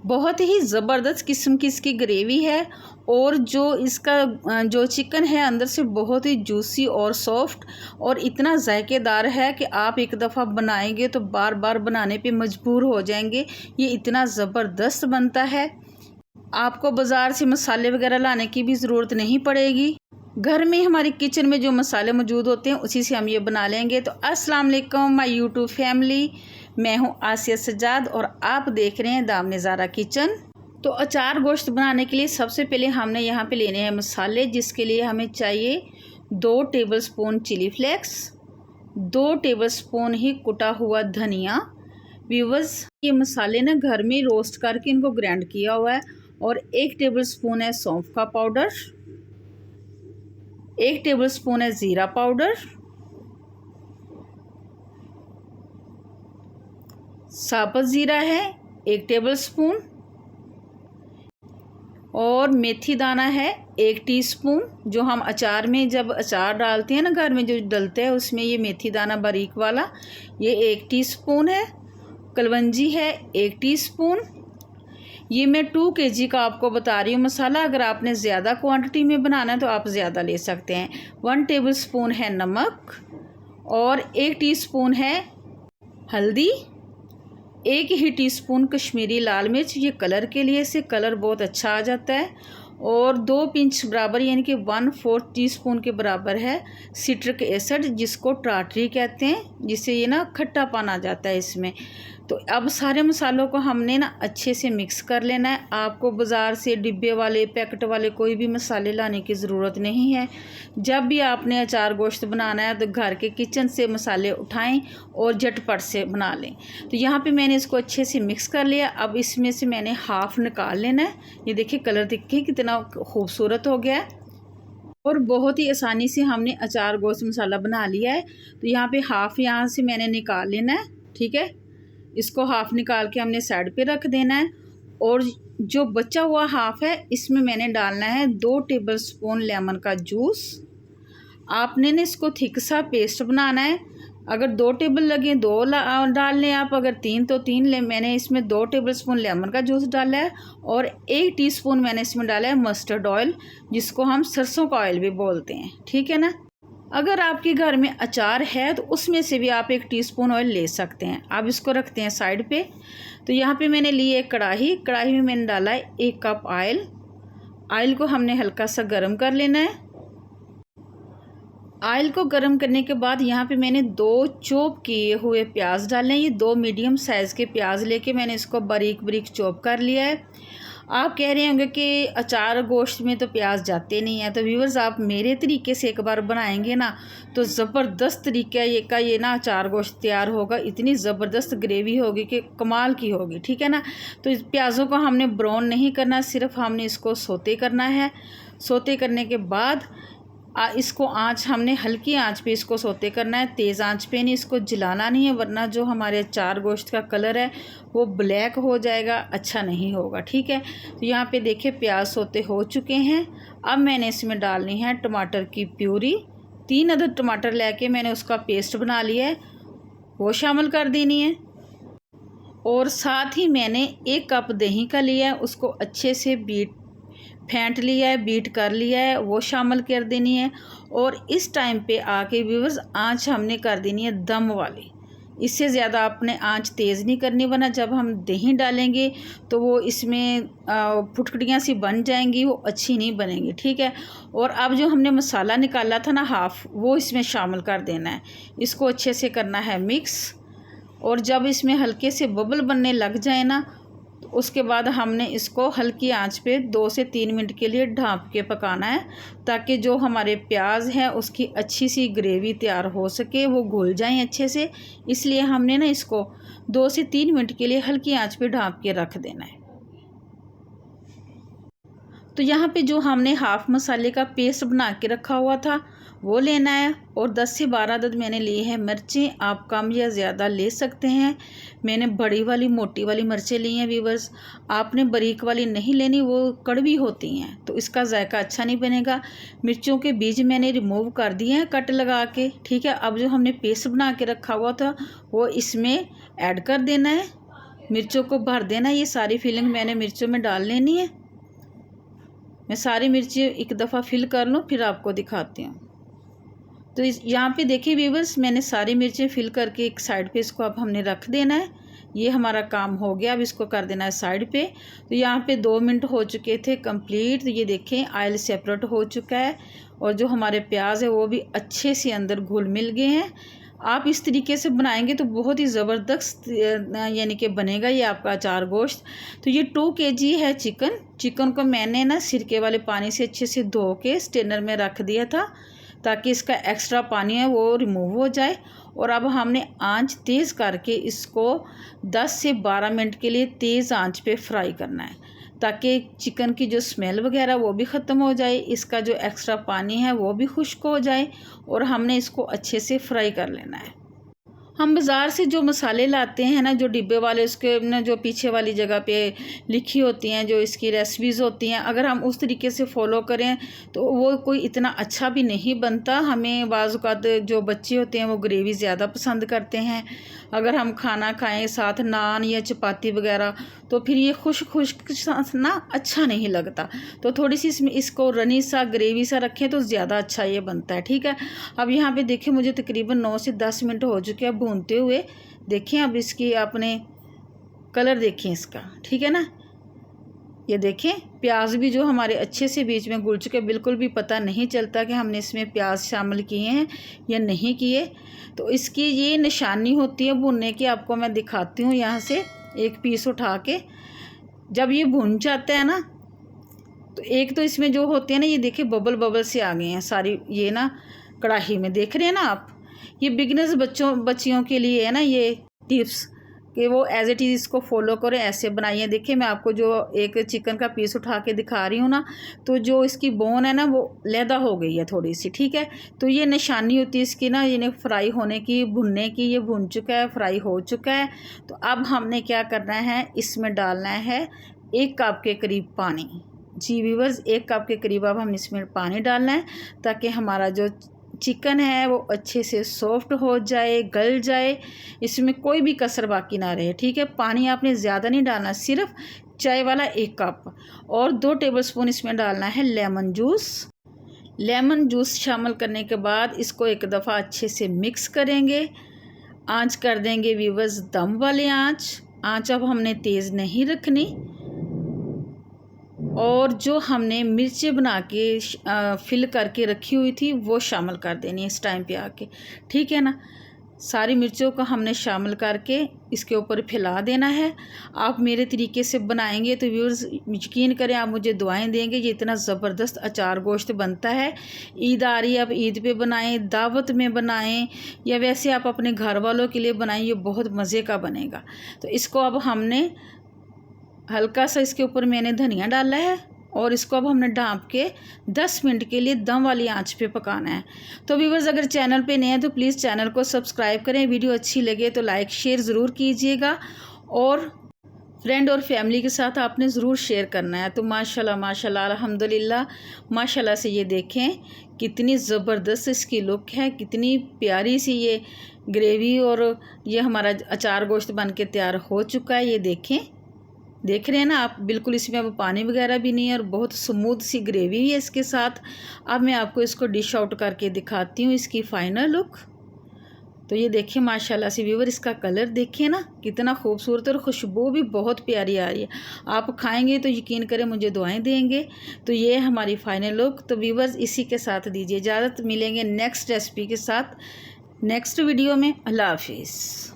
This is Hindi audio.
बहुत ही ज़बरदस्त किस्म की इसकी ग्रेवी है और जो इसका जो चिकन है अंदर से बहुत ही जूसी और सॉफ्ट और इतना जायकेदार है कि आप एक दफ़ा बनाएंगे तो बार बार बनाने पे मजबूर हो जाएंगे। ये इतना ज़बरदस्त बनता है, आपको बाज़ार से मसाले वगैरह लाने की भी ज़रूरत नहीं पड़ेगी। घर में हमारे किचन में जो मसाले मौजूद होते हैं उसी से हम ये बना लेंगे। तो अस्सलाम वालेकुम माय यूट्यूब फैमिली, मैं हूँ आसिया सज्जाद और आप देख रहे हैं दामने ज़ारा किचन। तो अचार गोश्त बनाने के लिए सबसे पहले हमने यहाँ पे लेने हैं मसाले, जिसके लिए हमें चाहिए 2 टेबलस्पून चिली फ्लेक्स, 2 टेबलस्पून ही कुटा हुआ धनिया। व्यूअर्स, ये मसाले ना घर में रोस्ट करके इनको ग्राइंड किया हुआ है। और 1 टेबलस्पून है सौंफ का पाउडर, 1 टेबलस्पून है ज़ीरा पाउडर, साबुत ज़ीरा है 1 टेबलस्पून और मेथी दाना है 1 टीस्पून। जो हम अचार में जब अचार डालते हैं ना घर में जो डलते हैं उसमें ये मेथी दाना बारीक वाला ये 1 टीस्पून है। कलवंजी है 1 टीस्पून। ये मैं 2 kg का आपको बता रही हूँ मसाला। अगर आपने ज़्यादा क्वांटिटी में बनाना है तो आप ज़्यादा ले सकते हैं। 1 टेबलस्पून है नमक और 1 टीस्पून है हल्दी, 1 ही टीस्पून कश्मीरी लाल मिर्च, ये कलर के लिए, इससे कलर बहुत अच्छा आ जाता है। और 2 पिंच बराबर यानी कि 1/4 टीस्पून के बराबर है सिट्रिक एसिड, जिसको टाटरी कहते हैं, जिससे ये ना खट्टापन आ जाता है इसमें। तो अब सारे मसालों को हमने ना अच्छे से मिक्स कर लेना है। आपको बाज़ार से डिब्बे वाले पैकेट वाले कोई भी मसाले लाने की ज़रूरत नहीं है। जब भी आपने अचार गोश्त बनाना है तो घर के किचन से मसाले उठाएं और झटपट से बना लें। तो यहाँ पे मैंने इसको अच्छे से मिक्स कर लिया। अब इसमें से मैंने हाफ़ निकाल लेना है। ये देखिए कलर देखिए कितना खूबसूरत हो गया है और बहुत ही आसानी से हमने अचार गोश्त मसाला बना लिया है। तो यहाँ पे हाफ़ यहाँ से मैंने निकाल लेना है, ठीक है। इसको हाफ़ निकाल के हमने साइड पे रख देना है। और जो बचा हुआ हाफ़ है इसमें मैंने डालना है 2 टेबलस्पून लेमन का जूस। आपने ना इसको थिक सा पेस्ट बनाना है। अगर 2 टेबल लगे 2 डाल लें आप, अगर 3 तो 3 लें। मैंने इसमें 2 टेबलस्पून लेमन का जूस डाला है और 1 टीस्पून मैंने इसमें डाला है मस्टर्ड ऑयल, जिसको हम सरसों का ऑयल भी बोलते हैं, ठीक है ना। अगर आपके घर में अचार है तो उसमें से भी आप 1 टीस्पून ऑयल ले सकते हैं। अब इसको रखते हैं साइड पे। तो यहाँ पे मैंने ली एक कढ़ाई में मैंने डाला है 1 कप ऑयल। ऑयल को हमने हल्का सा गर्म कर लेना है। ऑयल को गर्म करने के बाद यहाँ पे मैंने 2 चॉप किए हुए प्याज डाले हैं। ये 2 मीडियम साइज़ के प्याज लेके मैंने इसको बारीक बारीक चॉप कर लिया है। आप कह रहे होंगे कि अचार गोश्त में तो प्याज जाते नहीं हैं। तो व्यूअर्स, आप मेरे तरीके से एक बार बनाएंगे ना तो ज़बरदस्त तरीके का ये ना अचार गोश्त तैयार होगा। इतनी ज़बरदस्त ग्रेवी होगी कि कमाल की होगी, ठीक है ना। तो इस प्याज़ों को हमने ब्राउन नहीं करना, सिर्फ हमने इसको सोते करना है। सोते करने के बाद इसको आँच हमने हल्की आँच पे इसको सोते करना है, तेज़ आँच पे नहीं। इसको जलाना नहीं है, वरना जो हमारे अचार गोश्त का कलर है वो ब्लैक हो जाएगा, अच्छा नहीं होगा, ठीक है। तो यहाँ पे देखिए प्याज सोते हो चुके हैं। अब मैंने इसमें डालनी है टमाटर की प्यूरी। 3 अदद टमाटर लेके मैंने उसका पेस्ट बना लिया है, वो शामिल कर देनी है। और साथ ही मैंने 1 कप दही का लिया है, उसको अच्छे से फेंट लिया है, बीट कर लिया है, वो शामिल कर देनी है। और इस टाइम पे आके व्यूअर्स आँच हमने कर देनी है दम वाली। इससे ज़्यादा आपने आँच तेज़ नहीं करनी, वरना जब हम दही डालेंगे तो वो इसमें फुटकड़ियाँ सी बन जाएंगी, वो अच्छी नहीं बनेंगी, ठीक है। और अब जो हमने मसाला निकाला था ना हाफ़, वो इसमें शामिल कर देना है। इसको अच्छे से करना है मिक्स। और जब इसमें हल्के से बबल बनने लग जाए ना तो उसके बाद हमने इसको हल्की आंच पे 2 से 3 मिनट के लिए ढाँप के पकाना है, ताकि जो हमारे प्याज है उसकी अच्छी सी ग्रेवी तैयार हो सके, वो घुल जाएं अच्छे से। इसलिए हमने ना इसको 2 से 3 मिनट के लिए हल्की आंच पे ढाँप के रख देना है। तो यहाँ पे जो हमने हाफ़ मसाले का पेस्ट बना के रखा हुआ था वो लेना है। और 10 से 12 अदद मैंने लिए हैं मिर्चें, आप कम या ज़्यादा ले सकते हैं। मैंने बड़ी वाली मोटी वाली मिर्चें ली हैं व्यूअर्स। आपने बारीक वाली नहीं लेनी, वो कड़वी होती हैं तो इसका जायका अच्छा नहीं बनेगा। मिर्चों के बीज मैंने रिमूव कर दिए हैं कट लगा के, ठीक है। अब जो हमने पेस्ट बना के रखा हुआ था वो इसमें ऐड कर देना है। मिर्चों को भर देना। ये सारी फिलिंग मैंने मिर्चों में डाल लेनी है। मैं सारी मिर्ची एक दफ़ा फिल कर लूँ फिर आपको दिखाती हूँ। तो यहाँ पे देखिए व्यूअर्स, मैंने सारी मिर्चें फिल करके एक साइड पे इसको अब हमने रख देना है। ये हमारा काम हो गया। अब इसको कर देना है साइड पे। तो यहाँ पे 2 मिनट हो चुके थे कंप्लीट। तो ये देखें ऑयल सेपरेट हो चुका है और जो हमारे प्याज है वो भी अच्छे से अंदर घुल मिल गए हैं। आप इस तरीके से बनाएंगे तो बहुत ही ज़बरदस्त यानी कि बनेगा ये आपका अचार गोश्त। तो ये 2 kg है चिकन को मैंने ना सिरके वाले पानी से अच्छे से धो के स्ट्रेनर में रख दिया था ताकि इसका एक्स्ट्रा पानी है वो रिमूव हो जाए। और अब हमने आंच तेज़ करके इसको 10 से 12 मिनट के लिए तेज़ आंच पे फ्राई करना है ताकि चिकन की जो स्मेल वगैरह वो भी ख़त्म हो जाए, इसका जो एक्स्ट्रा पानी है वो भी खुश्क हो जाए और हमने इसको अच्छे से फ्राई कर लेना है। हम बाज़ार से जो मसाले लाते हैं ना, जो डिब्बे वाले, उसके ना जो पीछे वाली जगह पे लिखी होती हैं जो इसकी रेसिपीज़ होती हैं, अगर हम उस तरीके से फ़ॉलो करें तो वो कोई इतना अच्छा भी नहीं बनता। हमें बाज़ औक़ात जो बच्चे होते हैं वो ग्रेवी ज़्यादा पसंद करते हैं। अगर हम खाना खाएं साथ नान या चपाती वगैरह तो फिर ये खुश्क ना अच्छा नहीं लगता। तो थोड़ी सी इसमें इसको रनी सा ग्रेवी सा रखें तो ज़्यादा अच्छा ये बनता है। ठीक है, अब यहाँ पे देखिए मुझे तकरीबन 9 से 10 मिनट हो चुके हैं भूनते हुए। देखें अब इसकी आपने कलर देखें इसका, ठीक है ना। ये देखें प्याज भी जो हमारे अच्छे से बीच में घुल चुके, बिल्कुल भी पता नहीं चलता कि हमने इसमें प्याज शामिल किए हैं या नहीं किए। तो इसकी ये निशानी होती है भुनने की, आपको मैं दिखाती हूँ। यहाँ से एक पीस उठा के जब ये भुन जाता है ना तो एक तो इसमें जो होते हैं ना, ये देखिए बबल से आ गए हैं सारी ये ना कढ़ाई में, देख रहे हैं ना आप। ये बिगनर्स बच्चियों के लिए है ना ये टिप्स कि वो एज इट इज़ इसको फॉलो करें, ऐसे बनाइए। देखिए मैं आपको जो एक चिकन का पीस उठा के दिखा रही हूँ ना, तो जो इसकी बोन है ना वो लैदा हो गई है थोड़ी सी, ठीक है। तो ये निशानी होती है इसकी ना, ये फ्राई होने की, भुनने की। ये भुन चुका है, फ्राई हो चुका है। तो अब हमने क्या करना है, इसमें डालना है 1 कप के करीब पानी। जी व्यूअर्स, 1 कप के करीब अब हमने इसमें पानी डालना है ताकि हमारा जो चिकन है वो अच्छे से सॉफ्ट हो जाए, गल जाए, इसमें कोई भी कसर बाकी ना रहे। ठीक है, पानी आपने ज़्यादा नहीं डालना, सिर्फ चाय वाला 1 कप। और 2 टेबलस्पून इसमें डालना है लेमन जूस। लेमन जूस शामिल करने के बाद इसको एक दफ़ा अच्छे से मिक्स करेंगे। आंच कर देंगे व्यूअर्स दम वाले आंच अब हमने तेज़ नहीं रखनी। और जो हमने मिर्चें बना के फिल करके रखी हुई थी वो शामिल कर देनी है इस टाइम पे आके, ठीक है ना। सारी मिर्चों को हमने शामिल करके इसके ऊपर फैला देना है। आप मेरे तरीके से बनाएंगे तो व्यूअर्स यकीन करें, आप मुझे दुआएं देंगे। ये इतना ज़बरदस्त अचार गोश्त बनता है। ईद आ रही है, आप ईद पे बनाएं, दावत में बनाएं, या वैसे आप अपने घर वालों के लिए बनाएं, ये बहुत मज़े का बनेगा। तो इसको अब हमने हल्का सा इसके ऊपर मैंने धनिया डाला है और इसको अब हमने ढाँप के 10 मिनट के लिए दम वाली आंच पे पकाना है। तो व्यूअर्स अगर चैनल पे नए हैं तो प्लीज़ चैनल को सब्सक्राइब करें। वीडियो अच्छी लगे तो लाइक शेयर ज़रूर कीजिएगा और फ्रेंड और फैमिली के साथ आपने ज़रूर शेयर करना है। तो माशाल्लाह माशाल्लाह अल्हम्दुलिल्लाह माशाल्लाह से ये देखें कितनी ज़बरदस्त इसकी लुक है, कितनी प्यारी सी ये ग्रेवी और ये हमारा अचार गोश्त बन के तैयार हो चुका है। ये देख रहे हैं ना आप, बिल्कुल इसमें अब पानी वगैरह भी नहीं है और बहुत स्मूथ सी ग्रेवी है इसके साथ। अब मैं आपको इसको डिश आउट करके दिखाती हूँ इसकी फ़ाइनल लुक। तो ये देखिए माशाल्लाह से व्यूअर, इसका कलर देखिए ना कितना खूबसूरत और खुशबू भी बहुत प्यारी आ रही है। आप खाएंगे तो यकीन करें मुझे दुआएं देंगे। तो ये हमारी फ़ाइनल लुक। तो व्यूअर्स इसी के साथ दीजिए इजाज़त, मिलेंगे नेक्स्ट रेसिपी के साथ नेक्स्ट वीडियो में। अल्लाह हाफिज़।